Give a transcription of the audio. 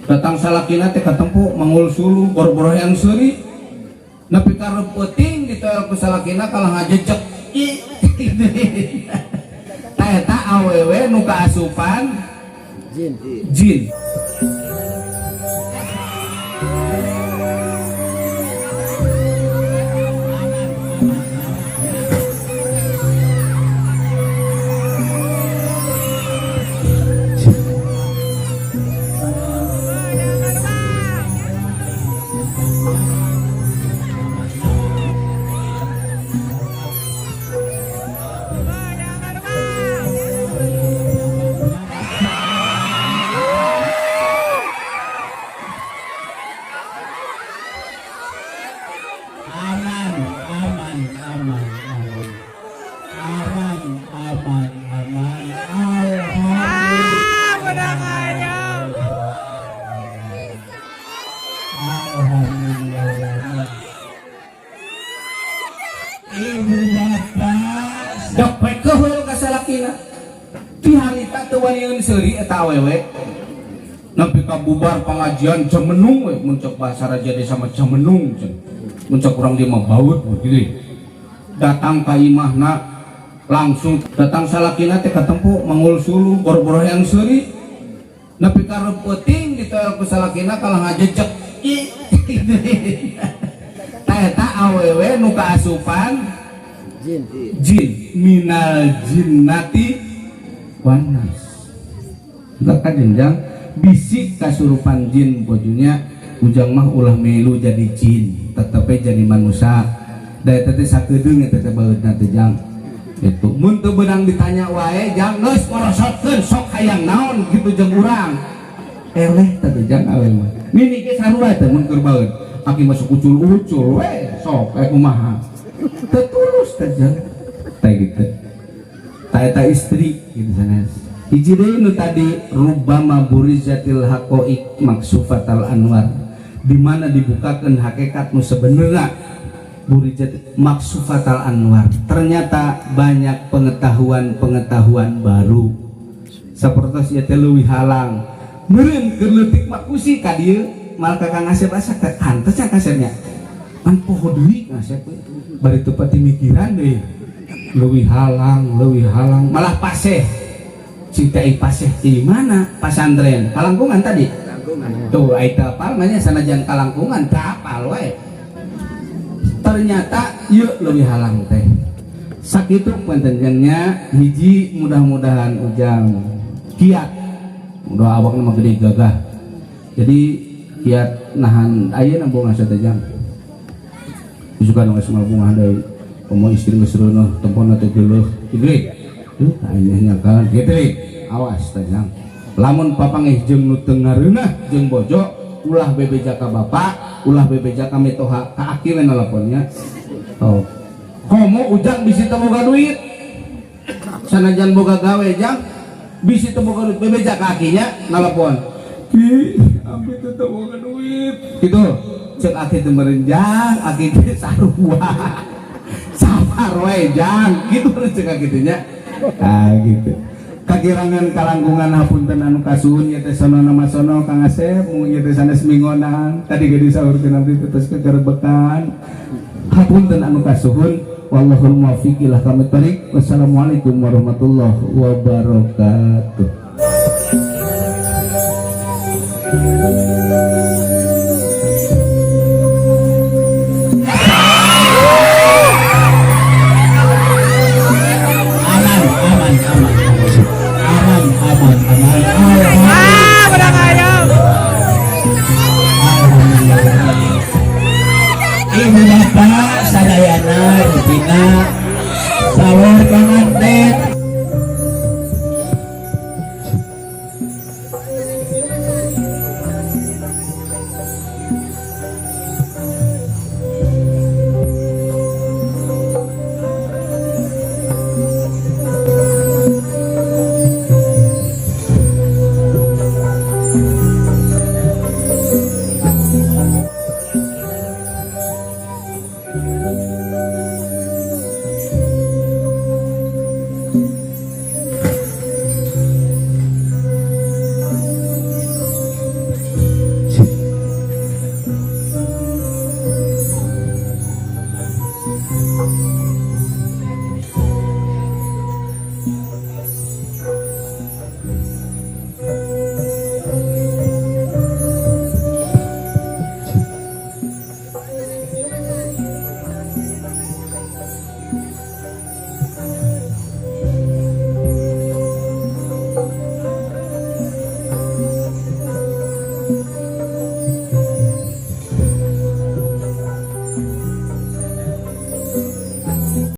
datang salakina teh katempo mangul sulu bor-bor yang seuri nepi ka reuting ditoel ku salakina kalah ngajejek tah eta awewe nu kaasupan jin. Dapet kehul kasalakina di harita teu waniun seuri eta awewe nepi ka bubar pengajian jemenung we muncak bahasa raja desa mah jemenung muncak urang dia mah baut gitu datang ka imahna langsung datang salakina teh katempo mangul sulu bor-bor yang seuri nepi ka reuting ditoel ku salakina kalah ngajejek tah eta awewe nu kaasupan jin minal jinnati wanas maka jenjang bisik kasurupan jin bojunya ujang mah ulah melu jadi jin tetapi jadi manusia daya tete sakedeung eta teh baeudna teh jang itu mun teu beunang ditanya wae jang geus korosotkeun sok hayang naon kitu jeung urang eleh teh jang awewe mah mini ge sarua teh mun keur baeud aki masuk ucul-ucul we sok kumaha tertulus saja kayak gitu ta istri gitu sanes hiji deui nu tadi rubbama burizatil haqaiq maksufatal anwar di mana dibukakeun hakikat nu sebenarnya burizat maksufatal anwar ternyata banyak pengetahuan baru sapertos ieu teh leuwih halang meureun keur leutik makusi ka dieu mal ka Kang Asep asa hantes nya kasetnya an poho deui ngasep bari teu pati mikiran deh leuwih halang malah paseh cinta paseh di mana pasantren kalangkungan tadi tuh aita apal manya sanajan kalangkungan teu apal we ternyata yeuh leuwih halang teh sakitu pantenjennya hiji mudah-mudahan ujang kiat doa awakna mah gede gagah jadi kiat nahan ayeuna boga satejam suka nunggu semua bunga dari pemoh istri mesreuno tempona teh geuleuh igri ayeuna kan gitu awas tajang lamun papangeh jeung nu teu ngareunah jeung bojo ulah bebeja ka bapak ulah bebeja ka metoha ka aki we naleponnya oh komo ujang bisi teu boga duit sanajan boga gawe jang bisi teu boga duit bebeja ka akinya nalepon ki abi teu boga duit gitu cek aki teu merenjang aki teh sarua sabar we jang gitu cek aki teh nya gitu kagirangan kalangkungan hapunten anu kasuhun ieu teh sono nama sono Kang Asep mung ieu teh sanes mingonan tadi ge disaurkeun abdi tetes kegerebekan hapunten anu kasuhun wallahul muwaffiq ila aqwamit thoriq wassalamualaikum warahmatullahi wabarakatuh.